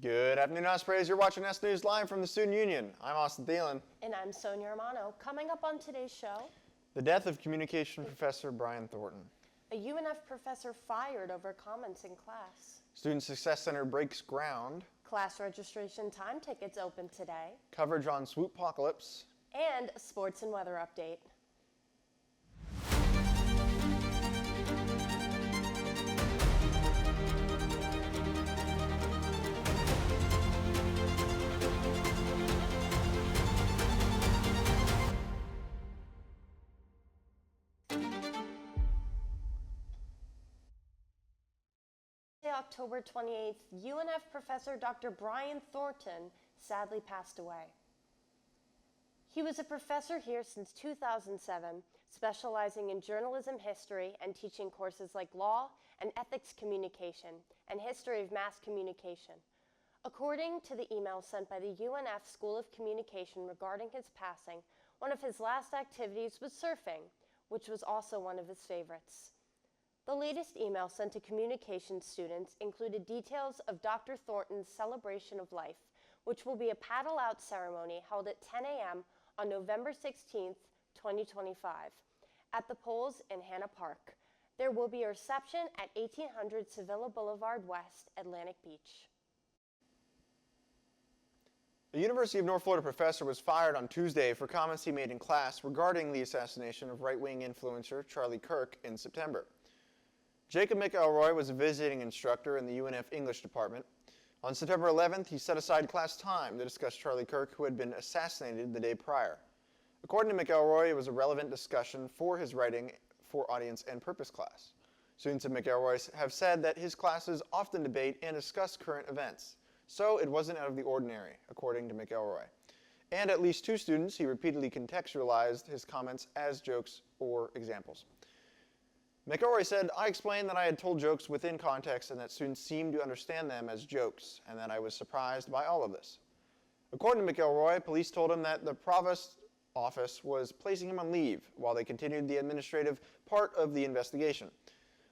Good afternoon, Ospreys. You're watching S News Live from the Student Union. I'm Austin Thielen. And I'm Sonia Romano. Coming up on today's show, The death of Communication Professor Brian Thornton. a UNF professor fired over comments in class. Student Success Center breaks ground. Class registration time tickets open today. Coverage on Swoopocalypse. And a sports and weather update. October 28th, UNF Professor Dr. Brian Thornton sadly passed away. He was a professor here since 2007, specializing in journalism history and teaching courses like law and ethics communication and history of mass communication. According to the email sent by the UNF School of Communication regarding his passing, one of his last activities was surfing, which was also one of his favorites. The latest email sent to communication students included details of Dr. Thornton's celebration of life, which will be a paddle out ceremony held at 10 a.m. on November 16, 2025, at the Pools in Hanna Park. There will be a reception at 1800 Sevilla Boulevard West, Atlantic Beach. A University of North Florida professor was fired on Tuesday for comments he made in class regarding the assassination of right-wing influencer Charlie Kirk in September. Jacob McElroy was a visiting instructor in the UNF English department. On September 11th, he set aside class time to discuss Charlie Kirk, who had been assassinated the day prior. According to McElroy, it was a relevant discussion for his writing for audience and purpose class. Students of McElroy have said that his classes often debate and discuss current events, so it wasn't out of the ordinary, according to McElroy. And at least two students, he repeatedly contextualized his comments as jokes or examples. McElroy said, "I explained that I had told jokes within context and that students seemed to understand them as jokes, and that I was surprised by all of this." According to McElroy, police told him that the provost's office was placing him on leave while they continued the administrative part of the investigation.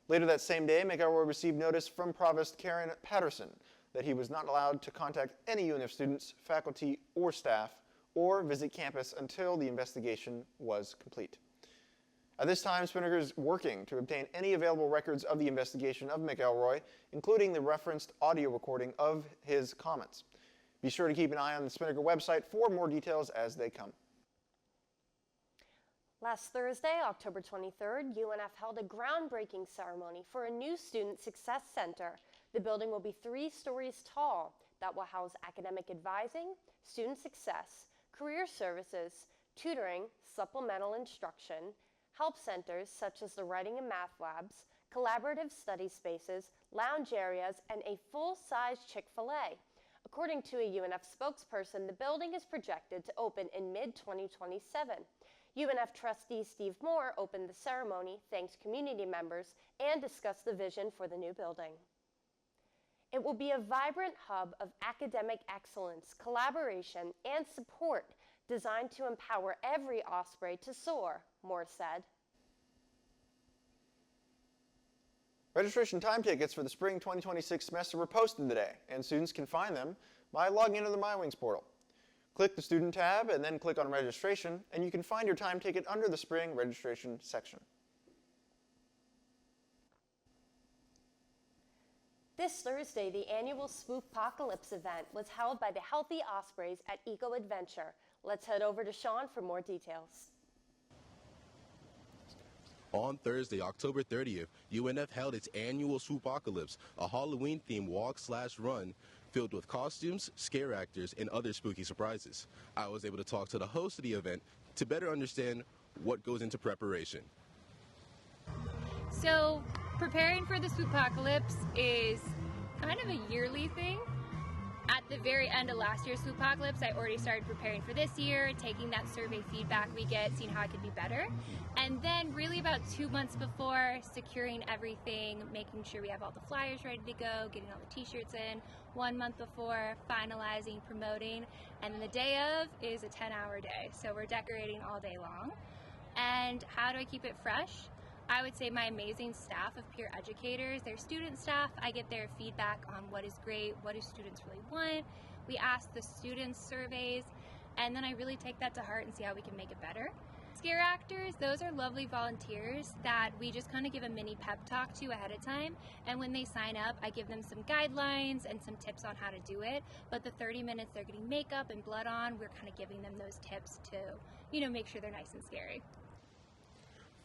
Later that same day, McElroy received notice from Provost Karen Patterson that he was not allowed to contact any UNF students, faculty, or staff, or visit campus until the investigation was complete. At this time, Spinnaker is working to obtain any available records of the investigation of McElroy, including the referenced audio recording of his comments. Be sure to keep an eye on the Spinnaker website for more details as they come. Last Thursday, October 23rd, UNF held a groundbreaking ceremony for a new Student Success Center. The building will be 3 stories tall that will house academic advising, student success, career services, tutoring, supplemental instruction, help centers such as the writing and math labs, collaborative study spaces, lounge areas, and a full-size Chick-fil-A. According to a UNF spokesperson, the building is projected to open in mid-2027. UNF trustee Steve Moore opened the ceremony, thanked community members, and discussed the vision for the new building. It will be a vibrant hub of academic excellence, collaboration, and support designed to empower every Osprey to soar, Moore said. Registration time tickets for the spring 2026 semester were posted today, and students can find them by logging into the MyWings portal. Click the Student tab and then click on Registration, and you can find your time ticket under the spring registration section. This Thursday, the annual Swoopocalypse event was held by the Healthy Ospreys at Eco Adventure. Let's head over to Sean for more details. On Thursday, October 30th, UNF held its annual Swoopocalypse, a Halloween-themed walk/run filled with costumes, scare actors, and other spooky surprises. I was able to talk to the host of the event to better understand what goes into preparation. So, preparing for the Swoopocalypse is kind of a yearly thing. At the very end of last year's Swoopocalypse, I already started preparing for this year, taking that survey feedback we get, seeing how I could be better. And then really about 2 months before, securing everything, making sure we have all the flyers ready to go, getting all the t-shirts in. 1 month before, finalizing, promoting. And then the day of is a 10-hour day. So we're decorating all day long. And how do I keep it fresh? I would say my amazing staff of peer educators, their student staff, I get their feedback on what is great, what do students really want. We ask the students surveys, and then I really take that to heart and see how we can make it better. Scare actors, those are lovely volunteers that we just kind of give a mini pep talk to ahead of time, and when they sign up, I give them some guidelines and some tips on how to do it, but the 30 minutes they're getting makeup and blood on, we're kind of giving them those tips to, make sure they're nice and scary.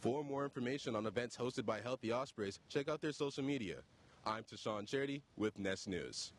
For more information on events hosted by Healthy Ospreys, check out their social media. I'm Tashawn Charity with Nest News.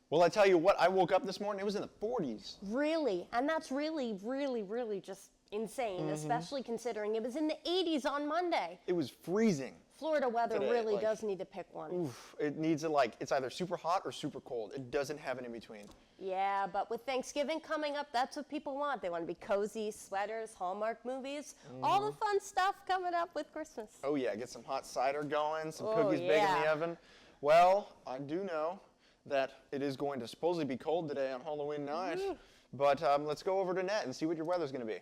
Well, I tell you what, I woke up this morning, it was in the 40s. Really? And that's really, really, really just insane, especially considering it was in the 80s on Monday. It was freezing. Florida weather Today, really does need to pick one. Oof, it needs it's either super hot or super cold. It doesn't have an in-between. Yeah, but with Thanksgiving coming up, that's what people want. They want to be cozy, sweaters, Hallmark movies, all the fun stuff coming up with Christmas. Oh yeah, get some hot cider going, some Oh, cookies baked in the yeah. oven. Well, I do know that it is going to supposedly be cold today on Halloween night. But let's go over to Net and see what your weather's going to be.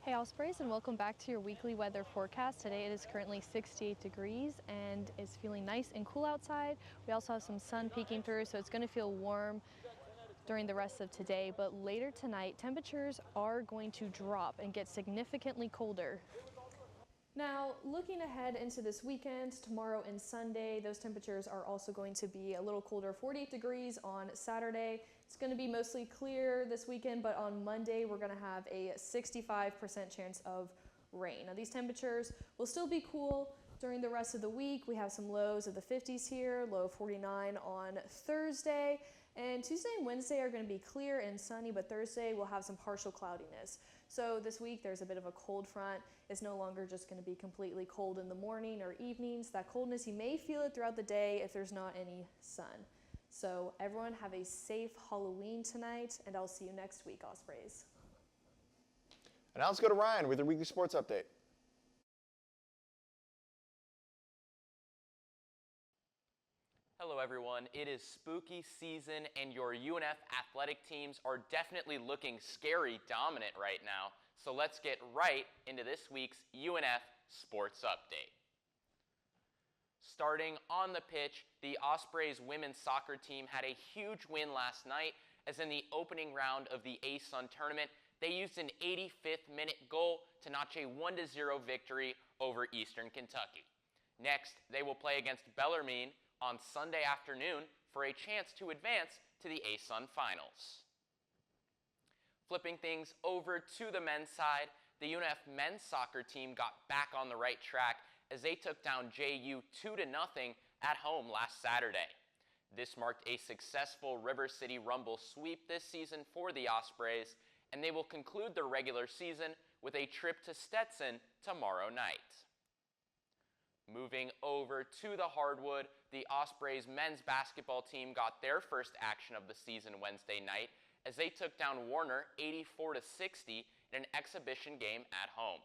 Hey Ospreys, and welcome back to your weekly weather forecast. Today it is currently 68 degrees and it's feeling nice and cool outside. We also have some sun peeking through, so it's going to feel warm during the rest of today, but later tonight temperatures are going to drop and get significantly colder. Now, looking ahead into this weekend, tomorrow and Sunday, those temperatures are also going to be a little colder. 48 degrees on Saturday. It's going to be mostly clear this weekend, but on Monday, we're going to have a 65% chance of rain. Now, these temperatures will still be cool during the rest of the week. We have some lows of the 50s here, low 49 on Thursday. And Tuesday and Wednesday are going to be clear and sunny, but Thursday we'll have some partial cloudiness. So this week there's a bit of a cold front. It's no longer just going to be completely cold in the morning or evenings. That coldness, you may feel it throughout the day if there's not any sun. So everyone have a safe Halloween tonight, and I'll see you next week, Ospreys. And now let's go to Ryan with your weekly sports update. Hello everyone, it is spooky season and your UNF athletic teams are definitely looking scary dominant right now. So let's get right into this week's UNF Sports Update. Starting on the pitch, the Ospreys women's soccer team had a huge win last night as in the opening round of the ASUN tournament, they used an 85th minute goal to notch a 1-0 victory over Eastern Kentucky. Next, they will play against Bellarmine on Sunday afternoon for a chance to advance to the ASUN finals. Flipping things over to the men's side, the UNF men's soccer team got back on the right track as they took down JU 2-0 at home last Saturday. This marked a successful River City Rumble sweep this season for the Ospreys, and they will conclude their regular season with a trip to Stetson tomorrow night. Moving over to the hardwood, the Ospreys men's basketball team got their first action of the season Wednesday night as they took down Warner 84-60 in an exhibition game at home.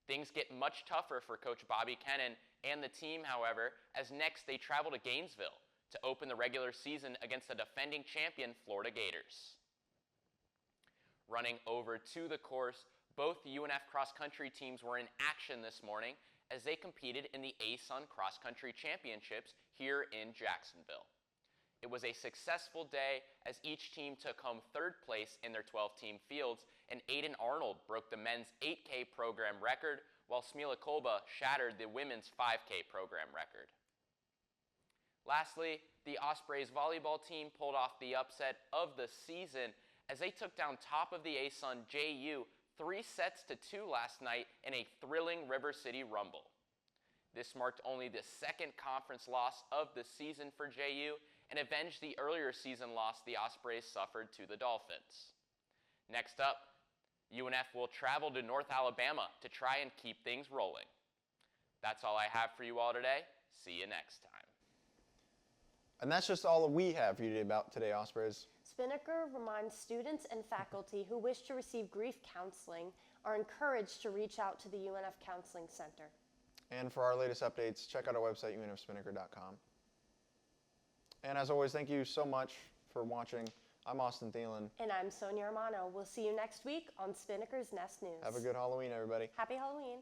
Things get much tougher for Coach Bobby Kennan and the team, however, as next they travel to Gainesville to open the regular season against the defending champion Florida Gators. Running over to the course, both UNF cross-country teams were in action this morning as they competed in the ASUN Cross Country Championships here in Jacksonville. It was a successful day as each team took home third place in their 12-team fields, and Aiden Arnold broke the men's 8K program record, while Smila Kolba shattered the women's 5K program record. Lastly, the Ospreys volleyball team pulled off the upset of the season as they took down top of the ASUN JU 3-2 last night in a thrilling River City Rumble. This marked only the second conference loss of the season for JU and avenged the earlier season loss the Ospreys suffered to the Dolphins. Next up, UNF will travel to North Alabama to try and keep things rolling. That's all I have for you all today. See you next time. And that's just all that we have for you today about today, Ospreys. Spinnaker reminds students and faculty who wish to receive grief counseling are encouraged to reach out to the UNF Counseling Center. And for our latest updates, check out our website, unfspinnaker.com. And as always, thank you so much for watching. I'm Austin Thielen. And I'm Sonia Romano. We'll see you next week on Spinnaker's Nest News. Have a good Halloween, everybody. Happy Halloween.